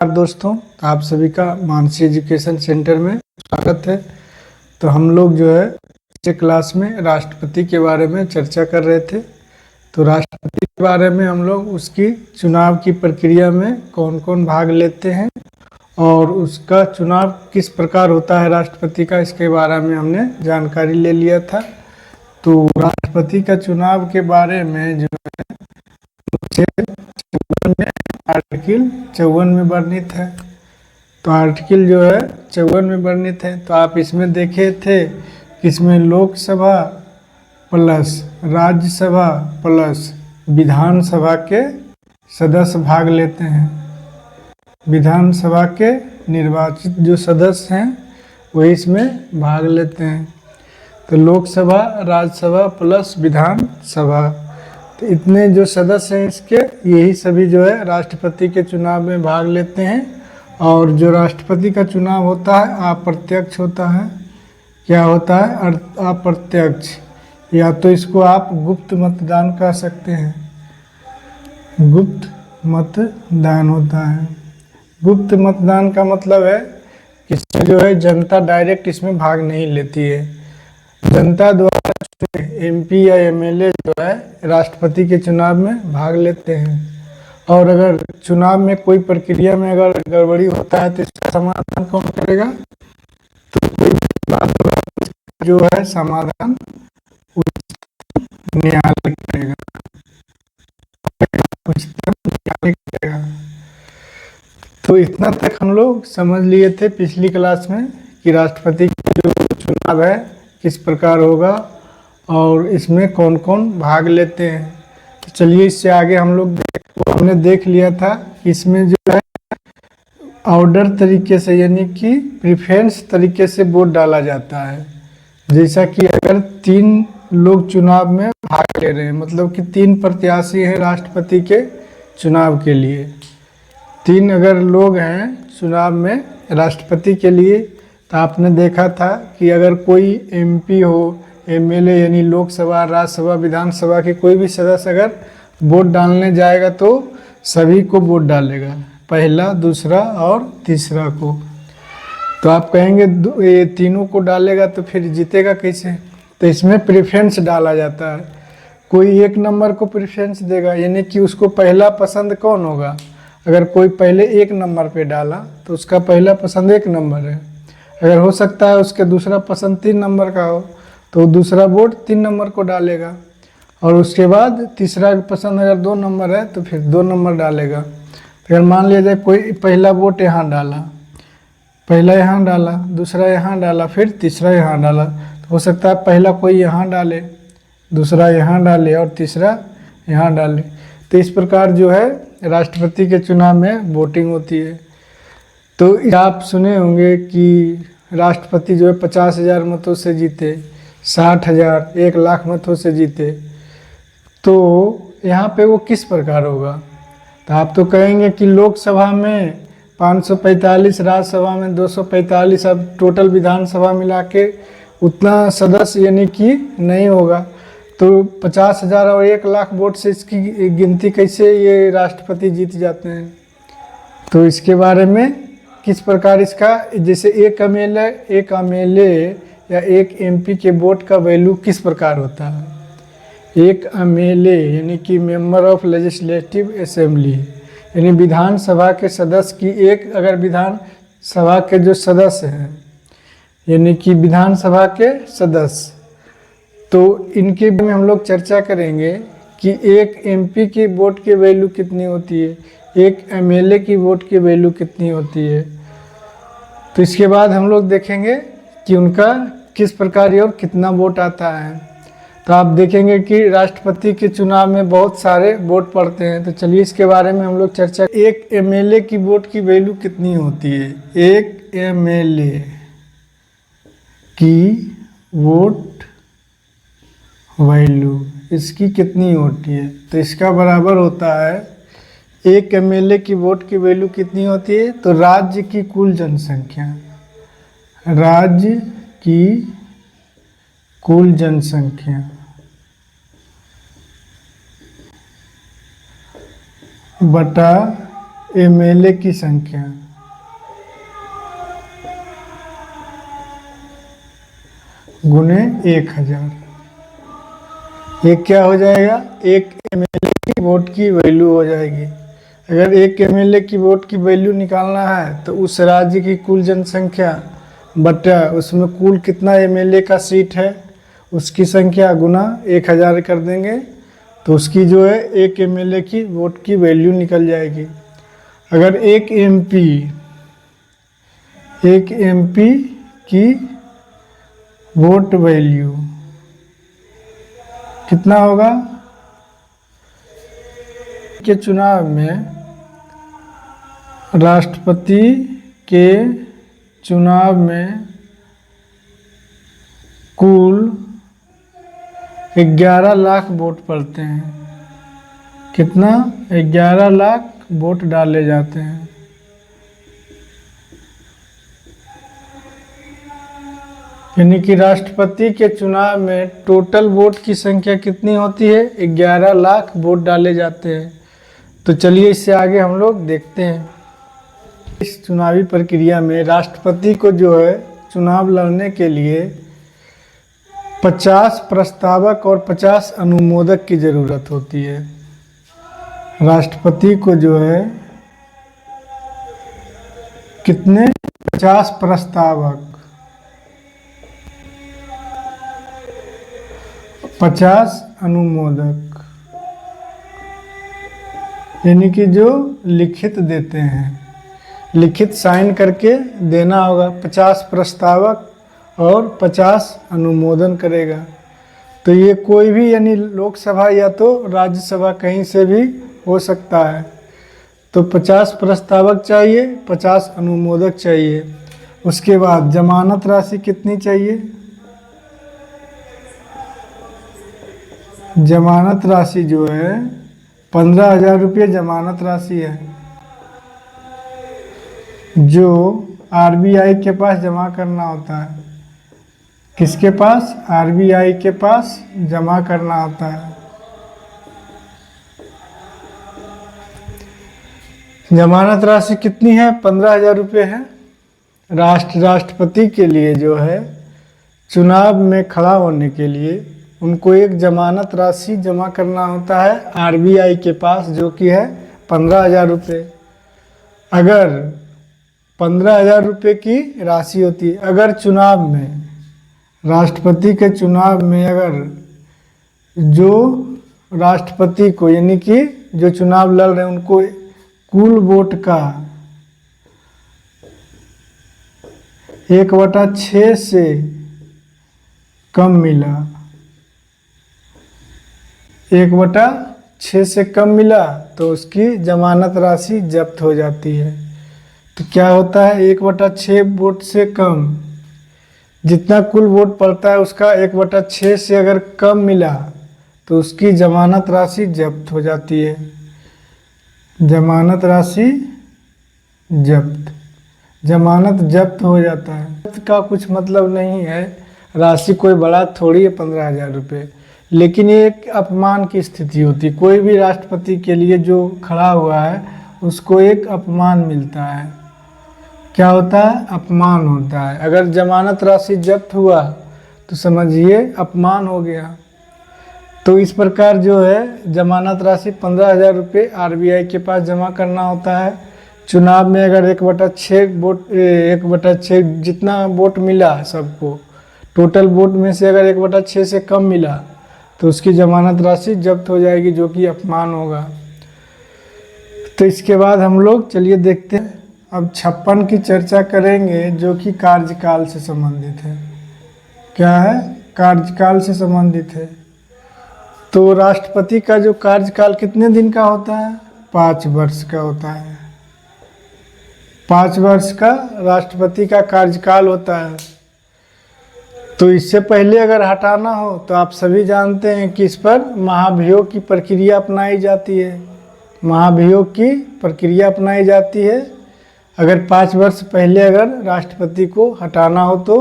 दोस्तों, आप सभी का मानसी एजुकेशन सेंटर में स्वागत है। तो हम लोग जो है पिछले क्लास में राष्ट्रपति के बारे में चर्चा कर रहे थे। तो राष्ट्रपति के बारे में हम लोग उसकी चुनाव की प्रक्रिया में कौन कौन भाग लेते हैं और उसका चुनाव किस प्रकार होता है राष्ट्रपति का, इसके बारे में हमने जानकारी ले लिया था। तो राष्ट्रपति का चुनाव के बारे में जो आर्टिकल 54 में वर्णित है। तो आर्टिकल जो है 54 में वर्णित है। तो आप इसमें देखे थे कि इसमें लोकसभा प्लस राज्यसभा प्लस विधानसभा के सदस्य भाग लेते हैं। विधानसभा के निर्वाचित जो सदस्य हैं वही इसमें भाग लेते हैं। तो लोकसभा, राज्यसभा प्लस विधानसभा, तो इतने जो सदस्य हैं इसके, यही सभी जो है राष्ट्रपति के चुनाव में भाग लेते हैं। और जो राष्ट्रपति का चुनाव होता है अप्रत्यक्ष होता है। क्या होता है? अप्रत्यक्ष, या तो इसको आप गुप्त मतदान कह सकते हैं। गुप्त मतदान होता है। गुप्त मतदान का मतलब है कि इसमें जो है जनता डायरेक्ट इसमें भाग नहीं लेती है। जनता द्वारा एमपी या एमएलए जो है राष्ट्रपति के चुनाव में भाग लेते हैं। और अगर चुनाव में कोई प्रक्रिया में अगर गड़बड़ी होता है तो इसका समाधान कौन करेगा? तो कोई बात होगा जो है समाधान न्यायालय करेगा। उच्चतम न्यायालय करेगा। तो इतना तक हम लोग समझ लिए थे पिछली क्लास में कि राष्ट्रपति का जो चुनाव है किस प्रकार होगा और इसमें कौन कौन भाग लेते हैं। तो चलिए इससे आगे हम लोग हमने देख लिया था कि इसमें जो है ऑर्डर तरीके से, यानी कि प्रेफरेंस तरीके से वोट डाला जाता है। जैसा कि अगर 3 लोग चुनाव में भाग ले रहे हैं, मतलब कि 3 प्रत्याशी हैं राष्ट्रपति के चुनाव के लिए। 3 अगर लोग हैं चुनाव में राष्ट्रपति के लिए, तो आपने देखा था कि अगर कोई एमपी हो, एमएलए यानी लोकसभा, राज्यसभा, विधानसभा के कोई भी सदस्य अगर वोट डालने जाएगा तो सभी को वोट डालेगा, पहला, दूसरा और तीसरा को। तो आप कहेंगे ये तीनों को डालेगा तो फिर जीतेगा कैसे? तो इसमें प्रेफरेंस डाला जाता है। कोई 1 नंबर को प्रेफरेंस देगा, यानी कि उसको पहला पसंद कौन होगा। अगर कोई पहले 1 नंबर पे डाला तो उसका पहला पसंद 1 नंबर है। अगर हो सकता है उसके दूसरा पसंद 3 नंबर का हो तो दूसरा वोट 3 नंबर को डालेगा। और उसके बाद तीसरा पसंद अगर 2 नंबर है तो फिर 2 नंबर डालेगा। अगर मान लिया जाए कोई पहला वोट यहाँ डाला, पहला यहाँ डाला, दूसरा यहाँ डाला, फिर तीसरा यहाँ डाला, तो हो सकता है पहला कोई यहाँ डाले, दूसरा यहाँ डाले और तीसरा यहाँ डाले। तो इस प्रकार जो है राष्ट्रपति के चुनाव में वोटिंग होती है। तो आप सुने होंगे कि राष्ट्रपति जो है 50,000 मतों से जीते, 60,000, 1 लाख मतों से जीते। तो यहाँ पे वो किस प्रकार होगा? तो आप तो कहेंगे कि लोकसभा में 545, राज्यसभा में 245, अब टोटल विधानसभा मिला के उतना सदस्य यानी कि नहीं होगा। तो 50,000 और 1 लाख वोट से इसकी गिनती कैसे ये राष्ट्रपति जीत जाते हैं? तो इसके बारे में किस प्रकार इसका, जैसे एक एमएलए या एक एमपी के वोट का वैल्यू किस प्रकार होता है। एक एमएलए यानी कि मेंबर ऑफ लेजिस्लेटिव असेंबली, यानी विधानसभा के सदस्य की एक, अगर विधानसभा के जो सदस्य हैं यानी कि विधानसभा के सदस्य, तो इनके बारे में हम लोग चर्चा करेंगे कि एक एमपी की वोट की वैल्यू कितनी होती है, एक एमएलए की वोट की वैल्यू कितनी होती है। तो इसके बाद हम लोग देखेंगे कि उनका किस प्रकार और कितना वोट आता है। तो आप देखेंगे कि राष्ट्रपति के चुनाव में बहुत सारे वोट पड़ते हैं। तो चलिए इसके बारे में हम लोग चर्चा। एक एमएलए की वोट की वैल्यू कितनी होती है? एक एमएलए की वोट वैल्यू इसकी कितनी होती है? तो इसका बराबर होता है, एक एमएलए की वोट की वैल्यू कितनी होती है? तो राज्य की कुल जनसंख्या, राज्य की कुल जनसंख्या बटा एमएलए की संख्या गुने 1000। ये क्या हो जाएगा, एक एमएलए की वोट की वैल्यू हो जाएगी। अगर एक एमएलए की वोट की वैल्यू निकालना है तो उस राज्य की कुल जनसंख्या बटा उसमें कुल कितना एमएलए का सीट है उसकी संख्या गुना 1000 कर देंगे, तो उसकी जो है एक एमएलए की वोट की वैल्यू निकल जाएगी। अगर एक एमपी की वोट वैल्यू कितना होगा, के चुनाव में राष्ट्रपति के चुनाव में कुल 11 लाख वोट पड़ते हैं। कितना, 11 लाख वोट डाले जाते हैं। यानी कि राष्ट्रपति के चुनाव में टोटल वोट की संख्या कितनी होती है, 11 लाख वोट डाले जाते हैं। तो चलिए इससे आगे हम लोग देखते हैं। इस चुनावी प्रक्रिया में राष्ट्रपति को जो है चुनाव लड़ने के लिए 50 प्रस्तावक और 50 अनुमोदक की ज़रूरत होती है। राष्ट्रपति को जो है कितने, 50 प्रस्तावक, 50 अनुमोदक, यानी कि जो लिखित देते हैं, लिखित साइन करके देना होगा। 50 प्रस्तावक और 50 अनुमोदन करेगा। तो ये कोई भी यानी लोकसभा या तो राज्यसभा कहीं से भी हो सकता है। तो 50 प्रस्तावक चाहिए, 50 अनुमोदक चाहिए। उसके बाद जमानत राशि कितनी चाहिए, जमानत राशि जो है 15,000 रुपये जमानत राशि है, जो आरबीआई के पास जमा करना होता है। किसके पास, आरबीआई के पास जमा करना होता है। जमानत राशि कितनी है, 15,000 रुपये है। राष्ट्रपति के लिए जो है चुनाव में खड़ा होने के लिए उनको एक जमानत राशि जमा करना होता है आरबीआई के पास, जो कि है 15,000 रुपये। अगर 15,000 रुपये की राशि होती है, अगर चुनाव में राष्ट्रपति के चुनाव में अगर जो राष्ट्रपति को यानी कि जो चुनाव लड़ रहे हैं उनको कुल वोट का 1/6 से कम मिला, 1/6 से कम मिला तो उसकी जमानत राशि जब्त हो जाती है। तो क्या होता है, 1/6 वोट से कम, जितना कुल वोट पड़ता है उसका 1/6 से अगर कम मिला तो उसकी जमानत राशि जब्त हो जाती है। जमानत राशि जब्त, जमानत जब्त हो जाता है। जब्त का कुछ मतलब नहीं है, राशि कोई बड़ा थोड़ी है 15,000 रुपये, लेकिन ये एक अपमान की स्थिति होती है। कोई भी राष्ट्रपति के लिए जो खड़ा हुआ है उसको एक अपमान मिलता है। क्या होता है, अपमान होता है। अगर जमानत राशि जब्त हुआ तो समझिए अपमान हो गया। तो इस प्रकार जो है जमानत राशि 15,000 रुपये आरबीआई के पास जमा करना होता है। चुनाव में अगर 1/6 वोट, 1/6 जितना वोट मिला सबको, टोटल वोट में से अगर 1/6 से कम मिला तो उसकी जमानत राशि जब्त हो जाएगी, जो कि अपमान होगा। तो इसके बाद हम लोग चलिए देखते हैं अब 56 की चर्चा करेंगे, जो कि कार्यकाल से संबंधित है। क्या है, कार्यकाल से संबंधित है। तो राष्ट्रपति का जो कार्यकाल कितने दिन का होता है, 5 वर्ष का होता है। 5 वर्ष का राष्ट्रपति का कार्यकाल होता है। तो इससे पहले अगर हटाना हो तो आप सभी जानते हैं कि इस पर महाभियोग की प्रक्रिया अपनाई जाती है। महाभियोग की प्रक्रिया अपनाई जाती है। अगर 5 वर्ष पहले अगर राष्ट्रपति को हटाना हो तो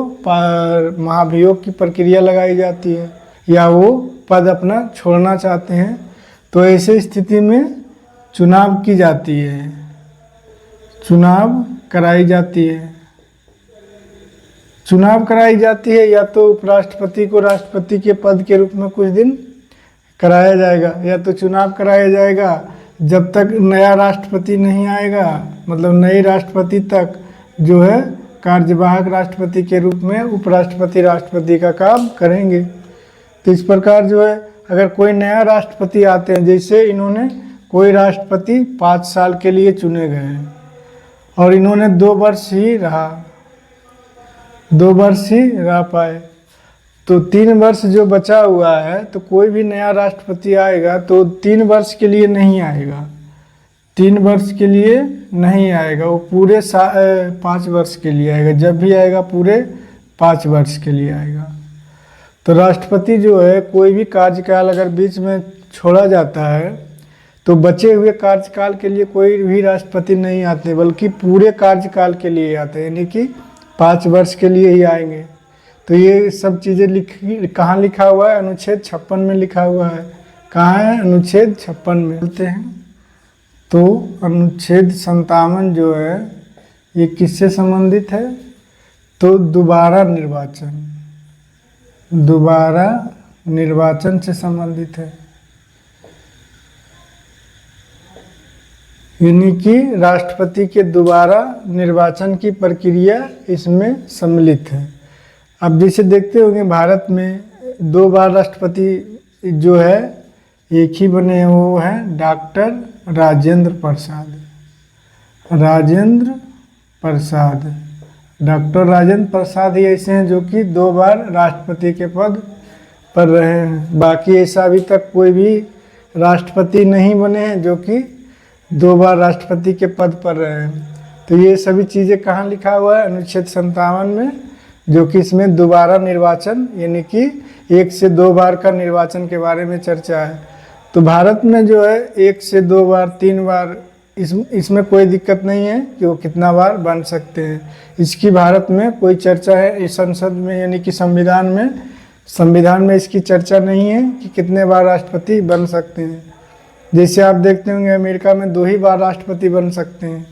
महाभियोग की प्रक्रिया लगाई जाती है, या वो पद अपना छोड़ना चाहते हैं तो ऐसे स्थिति में चुनाव की जाती है। चुनाव कराई जाती है। चुनाव कराई जाती है या तो उपराष्ट्रपति को राष्ट्रपति के पद के रूप में कुछ दिन कराया जाएगा, या तो चुनाव कराया जाएगा जब तक नया राष्ट्रपति नहीं आएगा, मतलब नई राष्ट्रपति तक जो है कार्यवाहक राष्ट्रपति के रूप में उपराष्ट्रपति राष्ट्रपति का काम करेंगे। तो इस प्रकार जो है अगर कोई नया राष्ट्रपति आते हैं, जैसे इन्होंने कोई राष्ट्रपति 5 साल के लिए चुने गए हैं और इन्होंने 2 वर्ष ही रहा, 2 वर्ष ही रह पाए, तो 3 वर्ष जो बचा हुआ है, तो कोई भी नया राष्ट्रपति आएगा तो 3 वर्ष के लिए नहीं आएगा, 3 वर्ष के लिए नहीं आएगा, वो पूरे 5 वर्ष के लिए आएगा। जब भी आएगा पूरे 5 वर्ष के लिए आएगा। तो राष्ट्रपति जो है कोई भी कार्यकाल अगर बीच में छोड़ा जाता है तो बचे हुए कार्यकाल के लिए कोई भी राष्ट्रपति नहीं आते, बल्कि पूरे कार्यकाल के लिए आते हैं, यानी कि 5 वर्ष के लिए ही आएंगे। तो ये सब चीज़ें कहाँ लिखा हुआ है? अनुच्छेद 56 में लिखा हुआ है। कहाँ है? अनुच्छेद 56 में। बोलते हैं तो अनुच्छेद 57 जो है ये किससे संबंधित है? तो दोबारा निर्वाचन से संबंधित है, यानी कि राष्ट्रपति के दोबारा निर्वाचन की प्रक्रिया इसमें सम्मिलित है। अब जैसे देखते होंगे भारत में 2 बार राष्ट्रपति जो है एक ही बने हैं, वो है डॉक्टर राजेंद्र प्रसाद। डॉक्टर राजेंद्र प्रसाद ही ऐसे हैं जो कि 2 बार राष्ट्रपति के पद पर रहे हैं। बाकी ऐसा अभी तक कोई भी राष्ट्रपति नहीं बने हैं जो कि 2 बार राष्ट्रपति के पद पर रहे हैं। तो ये सभी चीज़ें कहाँ लिखा हुआ है? अनुच्छेद 57 में, जो कि इसमें दोबारा निर्वाचन यानी कि 1 से 2 बार का निर्वाचन के बारे में चर्चा है। तो भारत में जो है 1 से 2 बार 3 बार इसमें कोई दिक्कत नहीं है कि वो कितना बार बन सकते हैं। इसकी भारत में कोई चर्चा है इस संसद में, यानी कि संविधान में इसकी चर्चा नहीं है कि कितने बार राष्ट्रपति बन सकते हैं। जैसे आप देखते होंगे अमेरिका में 2 ही बार राष्ट्रपति बन सकते हैं,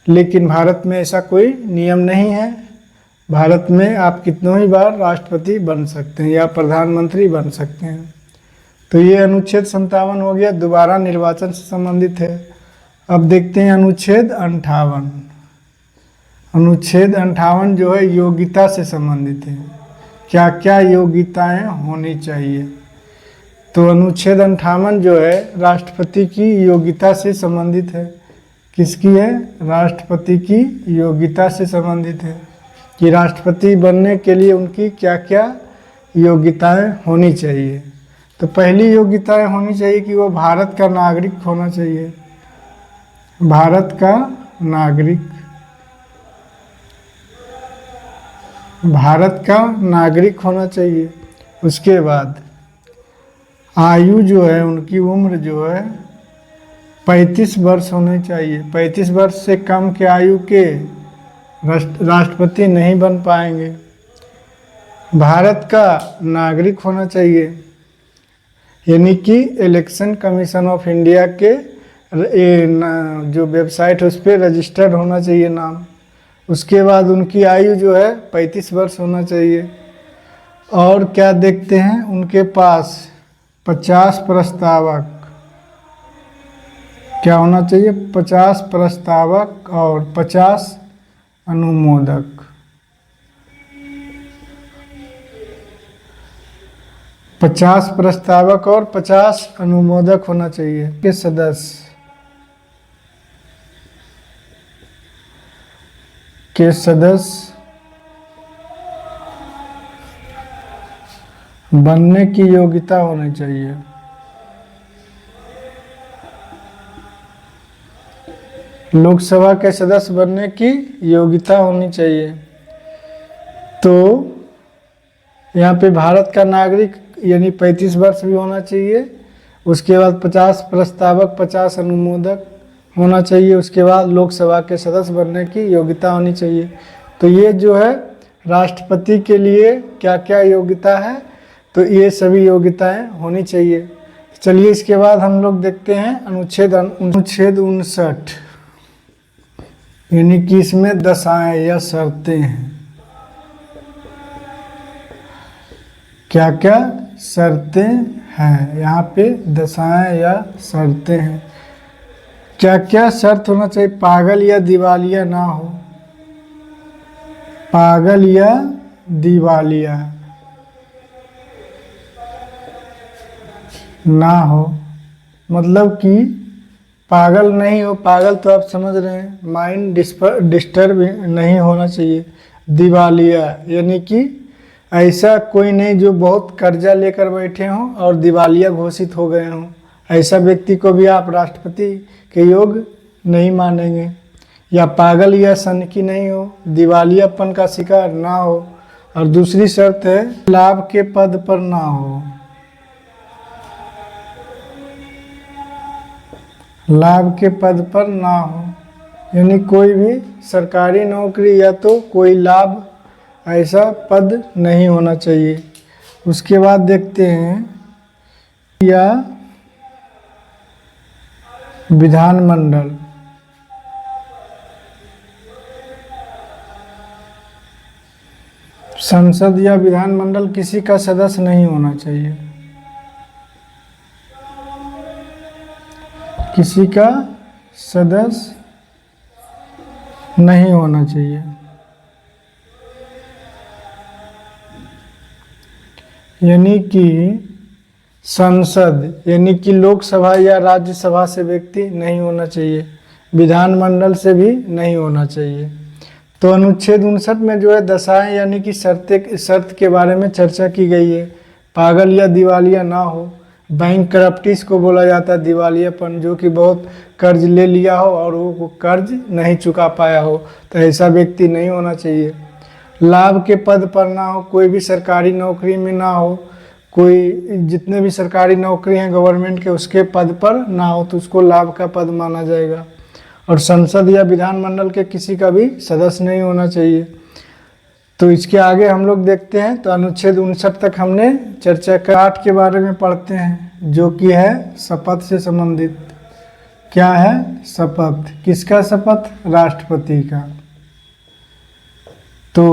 लेकिन भारत में ऐसा कोई नियम नहीं है। भारत में आप कितनों ही बार राष्ट्रपति बन सकते हैं या प्रधानमंत्री बन सकते हैं। तो ये अनुच्छेद 57 हो गया, दोबारा निर्वाचन से संबंधित है। अब देखते हैं अनुच्छेद 58। अनुच्छेद 58 जो है योग्यता से संबंधित है, क्या क्या योग्यताएं होनी चाहिए। तो अनुच्छेद 58 जो है राष्ट्रपति की योग्यता से संबंधित है। किसकी है? राष्ट्रपति की योग्यता से संबंधित है कि राष्ट्रपति बनने के लिए उनकी क्या क्या योग्यताएं होनी चाहिए। तो पहली योग्यताएं होनी चाहिए कि वो भारत का नागरिक होना चाहिए, भारत का नागरिक होना चाहिए। उसके बाद आयु जो है, उनकी उम्र जो है 35 वर्ष होनी चाहिए। 35 वर्ष से कम के आयु के राष्ट्रपति नहीं बन पाएंगे। भारत का नागरिक होना चाहिए, यानी कि इलेक्शन कमीशन ऑफ इंडिया के जो वेबसाइट है उस पर रजिस्टर्ड होना चाहिए नाम। उसके बाद उनकी आयु जो है 35 वर्ष होना चाहिए। और क्या देखते हैं? उनके पास 50 प्रस्तावक, क्या होना चाहिए? 50 प्रस्तावक और 50 अनुमोदक। 50 प्रस्तावक और 50 अनुमोदक होना चाहिए के सदस्य बनने की योग्यता होनी चाहिए। लोकसभा के सदस्य बनने की योग्यता होनी चाहिए। तो यहाँ पे भारत का नागरिक यानी 35 वर्ष भी होना चाहिए। उसके बाद 50 प्रस्तावक 50 अनुमोदक होना चाहिए। उसके बाद लोकसभा के सदस्य बनने की योग्यता होनी चाहिए। तो ये जो है राष्ट्रपति के लिए क्या क्या योग्यता है, तो ये सभी योग्यताएं होनी चाहिए। चलिए इसके बाद हम लोग देखते हैं अनुच्छेद 59। यानी कि इसमें दशाएं या शर्तें हैं। क्या क्या शर्तें हैं, यहाँ पे दशाएं या शर्तें हैं। क्या क्या शर्त होना चाहिए? पागल या दिवालिया ना हो, पागल या दिवालिया ना हो, मतलब कि पागल नहीं हो, पागल तो आप समझ रहे हैं, माइंड डिस्टर्ब नहीं होना चाहिए। दिवालिया यानी कि ऐसा कोई नहीं जो बहुत कर्जा लेकर बैठे हों और दिवालिया घोषित हो गए हों, ऐसा व्यक्ति को भी आप राष्ट्रपति के योग्य नहीं मानेंगे। या पागल या सनकी नहीं हो, दिवालियापन का शिकार ना हो। और दूसरी शर्त है लाभ के पद पर ना हो, लाभ के पद पर ना हो, यानी कोई भी सरकारी नौकरी या तो कोई लाभ ऐसा पद नहीं होना चाहिए। उसके बाद देखते हैं या विधानमंडल, संसद या विधानमंडल किसी का सदस्य नहीं होना चाहिए, किसी का सदस्य नहीं होना चाहिए। यानी कि संसद यानी कि लोकसभा या राज्यसभा से व्यक्ति नहीं होना चाहिए, विधानमंडल से भी नहीं होना चाहिए। तो अनुच्छेद 59 में जो है दशाएं यानी कि शर्त के बारे में चर्चा की गई है। पागल या दिवालिया ना हो, बैंक करप्टिस को बोला जाता है दिवालियापन, जो कि बहुत कर्ज ले लिया हो और वो कर्ज नहीं चुका पाया हो, तो ऐसा व्यक्ति नहीं होना चाहिए। लाभ के पद पर ना हो, कोई भी सरकारी नौकरी में ना हो, कोई जितने भी सरकारी नौकरी हैं गवर्नमेंट के उसके पद पर ना हो तो उसको लाभ का पद माना जाएगा। और संसद या विधानमंडल के किसी का भी सदस्य नहीं होना चाहिए। तो इसके आगे हम लोग देखते हैं, तो अनुच्छेद 59 तक हमने चर्चा कर 8 के बारे में पढ़ते हैं, जो कि है शपथ से संबंधित। क्या है? शपथ। किसका शपथ? राष्ट्रपति का। तो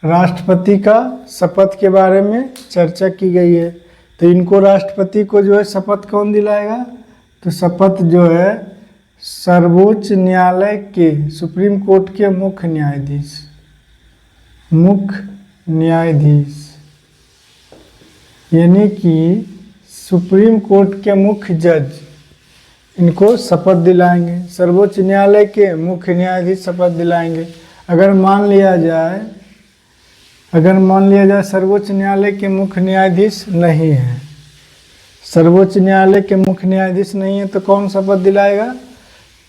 राष्ट्रपति का शपथ के बारे में चर्चा की गई है। तो इनको राष्ट्रपति को जो है शपथ कौन दिलाएगा? तो शपथ जो है सर्वोच्च न्यायालय के, सुप्रीम कोर्ट के मुख्य न्यायाधीश, मुख्य न्यायाधीश यानी कि सुप्रीम कोर्ट के मुख्य जज इनको शपथ दिलाएंगे। सर्वोच्च न्यायालय के मुख्य न्यायाधीश शपथ दिलाएंगे। अगर मान लिया जाए सर्वोच्च न्यायालय के मुख्य न्यायाधीश नहीं है, सर्वोच्च न्यायालय के मुख्य न्यायाधीश नहीं है, तो कौन शपथ दिलाएगा?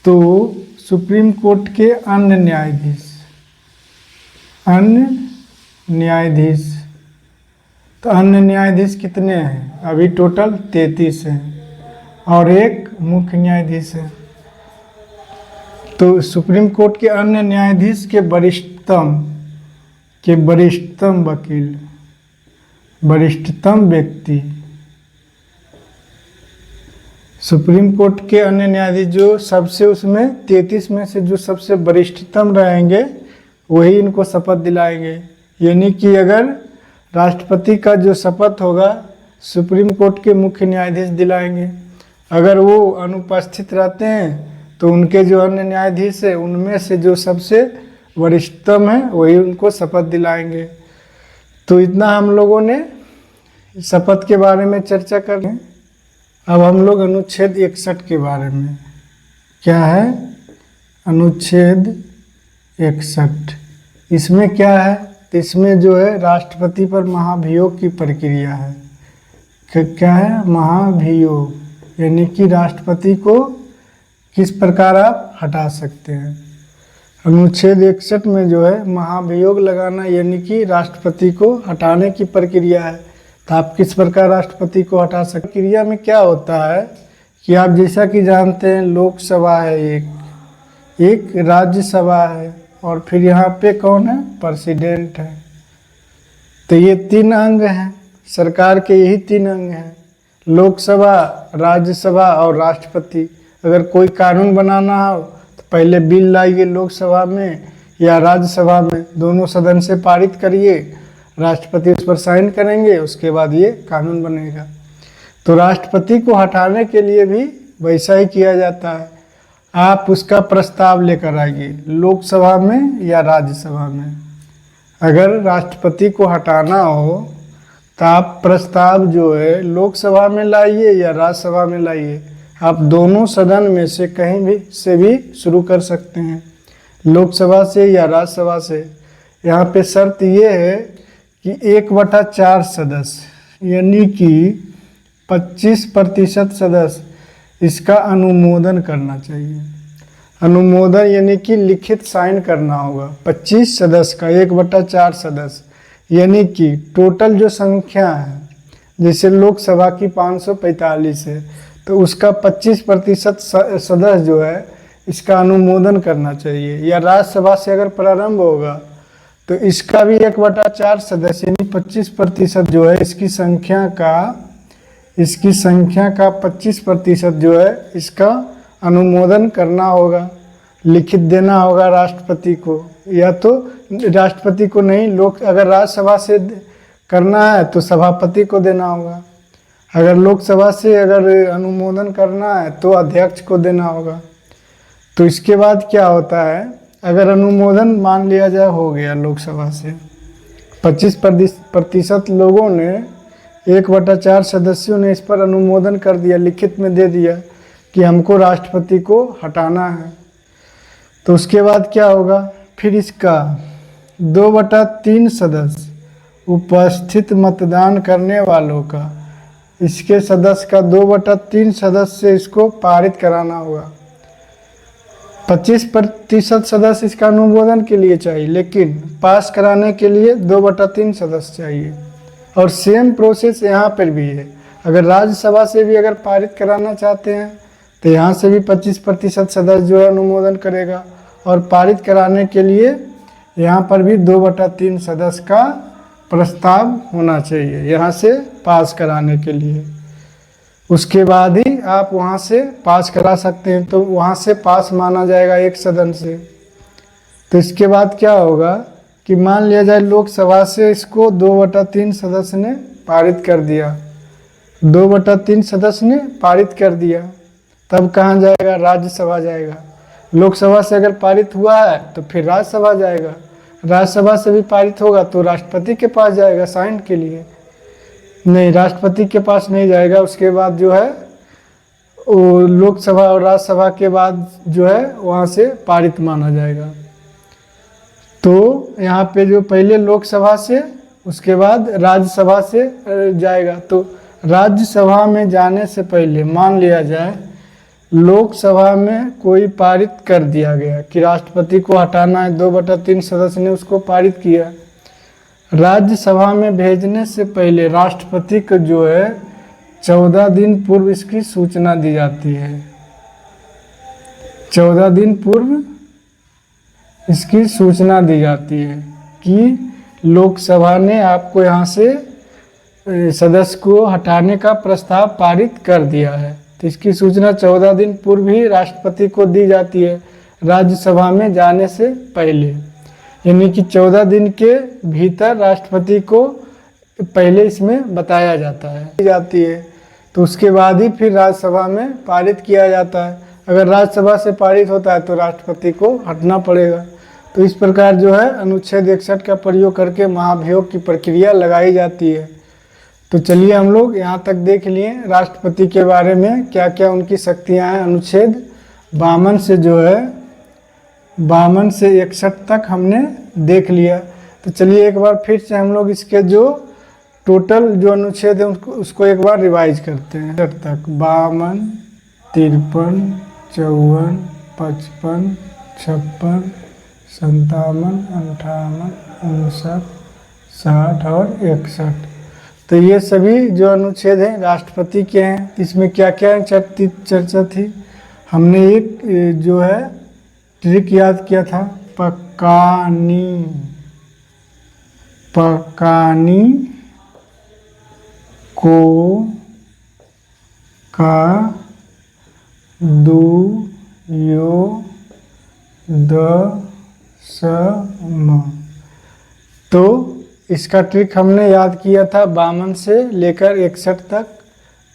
तो सुप्रीम कोर्ट के अन्य न्यायाधीश, अन्य न्यायाधीश। तो अन्य न्यायाधीश कितने हैं? अभी टोटल 33 हैं और एक मुख्य न्यायाधीश है। तो सुप्रीम कोर्ट के अन्य न्यायाधीश के वरिष्ठतम वकील, वरिष्ठतम व्यक्ति, सुप्रीम कोर्ट के अन्य न्यायाधीश जो सबसे उसमें 33 में से जो सबसे वरिष्ठतम रहेंगे वही इनको शपथ दिलाएंगे। यानी कि अगर राष्ट्रपति का जो शपथ होगा सुप्रीम कोर्ट के मुख्य न्यायाधीश दिलाएंगे, अगर वो अनुपस्थित रहते हैं तो उनके जो अन्य न्यायाधीश है उनमें से जो सबसे वरिष्ठतम है वही उनको शपथ दिलाएंगे। तो इतना हम लोगों ने शपथ के बारे में चर्चा कर लें। अब हम लोग अनुच्छेद 61 के बारे में, क्या है अनुच्छेद 61, इसमें क्या है? तो इसमें जो है राष्ट्रपति पर महाभियोग की प्रक्रिया है। क्या है? महाभियोग यानी कि राष्ट्रपति को किस प्रकार आप हटा सकते हैं। अनुच्छेद 61 में जो है महाभियोग लगाना यानी कि राष्ट्रपति को हटाने की प्रक्रिया है। तो आप किस प्रकार राष्ट्रपति को हटा सकते? प्रक्रिया में क्या होता है कि आप जैसा कि जानते हैं लोकसभा है, एक राज्यसभा है और फिर यहाँ पे कौन है? प्रेसिडेंट है। तो ये 3 अंग हैं सरकार के, यही 3 अंग हैं, लोकसभा, राज्यसभा और राष्ट्रपति। अगर कोई कानून बनाना हो तो पहले बिल लाइए लोकसभा में या राज्यसभा में, दोनों सदन से पारित करिए, राष्ट्रपति उस पर साइन करेंगे, उसके बाद ये कानून बनेगा। तो राष्ट्रपति को हटाने के लिए भी वैसा ही किया जाता है। आप उसका प्रस्ताव लेकर आइए लोकसभा में या राज्यसभा में। अगर राष्ट्रपति को हटाना हो तो आप प्रस्ताव जो है लोकसभा में लाइए या राज्यसभा में लाइए। आप दोनों सदन में से कहीं भी से भी शुरू कर सकते हैं, लोकसभा से या राज्यसभा से। यहाँ पे शर्त ये है कि 1/4 सदस्य यानी कि 25% सदस्य इसका अनुमोदन करना चाहिए। अनुमोदन यानी कि लिखित साइन करना होगा। 25 सदस्य का 1/4 सदस्य यानी कि टोटल जो संख्या है, जैसे लोकसभा की 545 है तो उसका 25% सदस्य जो है इसका अनुमोदन करना चाहिए। या राज्यसभा से अगर प्रारंभ होगा तो इसका भी 1/4 सदस्य यानी 25% जो है इसकी संख्या का 25% जो है इसका अनुमोदन करना होगा, लिखित देना होगा राष्ट्रपति को। या तो राष्ट्रपति को नहीं, अगर राज्यसभा से करना है तो सभापति को देना होगा। अगर लोकसभा से अगर अनुमोदन करना है तो अध्यक्ष को देना होगा। तो इसके बाद क्या होता है, अगर अनुमोदन मान लिया जाए हो गया लोकसभा से, 25% लोगों ने 1/4 सदस्यों ने इस पर अनुमोदन कर दिया, लिखित में दे दिया कि हमको राष्ट्रपति को हटाना है। तो उसके बाद क्या होगा, फिर इसका 2/3 सदस्य उपस्थित मतदान करने वालों का, इसके सदस्य का 2/3 सदस्य से इसको पारित कराना होगा। 25% सदस्य इसका अनुमोदन के लिए चाहिए, लेकिन पास कराने के लिए 2/3 सदस्य चाहिए। और सेम प्रोसेस यहाँ पर भी है। अगर राज्यसभा से भी अगर पारित कराना चाहते हैं तो यहाँ से भी 25% सदस्य जो है अनुमोदन करेगा, और पारित कराने के लिए यहाँ पर भी 2/3 सदस्य का प्रस्ताव होना चाहिए यहाँ से पास कराने के लिए। उसके बाद ही आप वहाँ से पास करा सकते हैं, तो वहाँ से पास माना जाएगा एक सदन से। तो इसके बाद क्या होगा कि मान लिया जाए लोकसभा से इसको 2/3 सदस्य ने पारित कर दिया, 2/3 सदस्य ने पारित कर दिया, तब कहाँ जाएगा, राज्यसभा जाएगा। लोकसभा से अगर पारित हुआ है तो फिर राज्यसभा जाएगा, राज्यसभा से भी पारित होगा तो राष्ट्रपति के पास जाएगा साइन के लिए। नहीं, राष्ट्रपति के पास नहीं जाएगा। उसके बाद जो है वो लोकसभा और राज्यसभा के बाद जो है वहाँ से पारित माना जाएगा। तो यहाँ पे जो पहले लोकसभा से, उसके बाद राज्यसभा से जाएगा। तो राज्यसभा में जाने से पहले मान लिया जाए लोकसभा में कोई पारित कर दिया गया कि राष्ट्रपति को हटाना है, 2/3 सदस्य ने उसको पारित किया। राज्यसभा में भेजने से पहले राष्ट्रपति को जो है 14 दिन पूर्व इसकी सूचना दी जाती है। 14 दिन पूर्व इसकी सूचना दी जाती है कि लोकसभा ने आपको यहाँ से सदस्य को हटाने का प्रस्ताव पारित कर दिया है। तो इसकी सूचना 14 दिन पूर्व ही राष्ट्रपति को दी जाती है राज्यसभा में जाने से पहले, यानी कि 14 दिन के भीतर राष्ट्रपति को पहले इसमें बताया जाती है। तो उसके बाद ही फिर राज्यसभा में पारित किया जाता है। अगर राज्यसभा से पारित होता है तो राष्ट्रपति को हटना पड़ेगा। तो इस प्रकार जो है अनुच्छेद 61 का प्रयोग करके महाभियोग की प्रक्रिया लगाई जाती है। तो चलिए हम लोग यहाँ तक देख लिए राष्ट्रपति के बारे में क्या क्या उनकी शक्तियाँ हैं। अनुच्छेद 52 से जो है 52 से 61 तक हमने देख लिया। तो चलिए एक बार फिर से हम लोग इसके जो टोटल जो अनुच्छेद है उसको एक बार रिवाइज करते हैं तक। 52, 53, 54, 55, 56, 57, 58, 59, 60 और 61। तो ये सभी जो अनुच्छेद हैं राष्ट्रपति के हैं। इसमें क्या क्या चर्चा थी, हमने एक जो है ट्रिक याद किया था, पकानी को का दुयोगुना दशम। तो इसका ट्रिक हमने याद किया था 52 से लेकर 61 तक।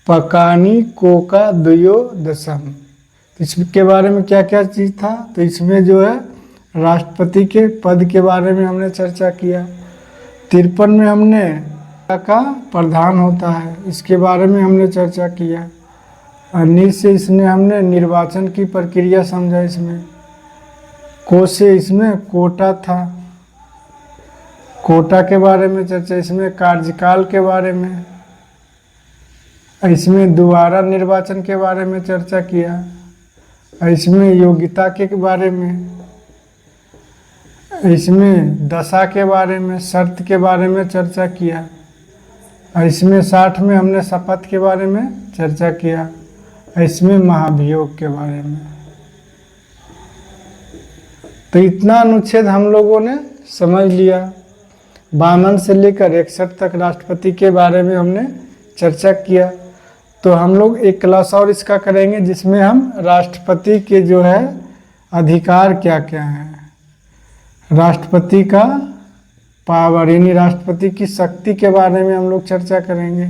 पकानी कोका द्वयो दशम। इसके बारे में क्या क्या चीज़ था, तो इसमें जो है राष्ट्रपति के पद के बारे में हमने चर्चा किया। 53 में हमने का प्रधान होता है, इसके बारे में हमने चर्चा किया। 19 से इसमें हमने निर्वाचन की प्रक्रिया समझा। इसमें को से इसमें कोटा था, कोटा के बारे में चर्चा। इसमें कार्यकाल के बारे में, इसमें दोबारा निर्वाचन के बारे में चर्चा किया। इसमें योग्यता के बारे में, इसमें दशा के बारे में, शर्त के बारे में चर्चा किया। इसमें 60 में हमने शपथ के बारे में चर्चा किया। इसमें महाभियोग के बारे में। तो इतना अनुच्छेद हम लोगों ने समझ लिया। 52 से लेकर 61 तक राष्ट्रपति के बारे में हमने चर्चा किया। तो हम लोग एक क्लास और इसका करेंगे जिसमें हम राष्ट्रपति के जो है अधिकार क्या क्या हैं, राष्ट्रपति का पावर यानी राष्ट्रपति की शक्ति के बारे में हम लोग चर्चा करेंगे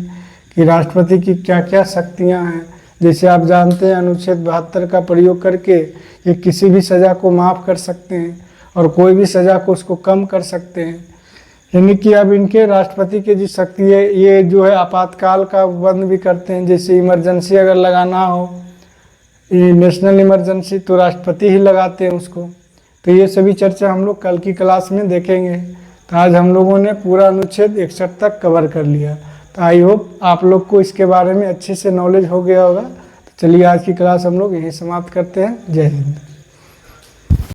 कि राष्ट्रपति की क्या क्या शक्तियां हैं। जैसे आप जानते हैं अनुच्छेद 72 का प्रयोग करके ये किसी भी सज़ा को माफ़ कर सकते हैं और कोई भी सज़ा को उसको कम कर सकते हैं। यानी कि अब इनके राष्ट्रपति की जो शक्ति है ये जो है आपातकाल का बंद भी करते हैं। जैसे इमरजेंसी अगर लगाना हो, ये नेशनल इमरजेंसी, तो राष्ट्रपति ही लगाते हैं उसको। तो ये सभी चर्चा हम लोग कल की क्लास में देखेंगे। तो आज हम लोगों ने पूरा अनुच्छेद 61 तक कवर कर लिया। तो आई होप आप लोग को इसके बारे में अच्छे से नॉलेज हो गया होगा। तो चलिए आज की क्लास हम लोग यहीं समाप्त करते हैं। जय हिंद।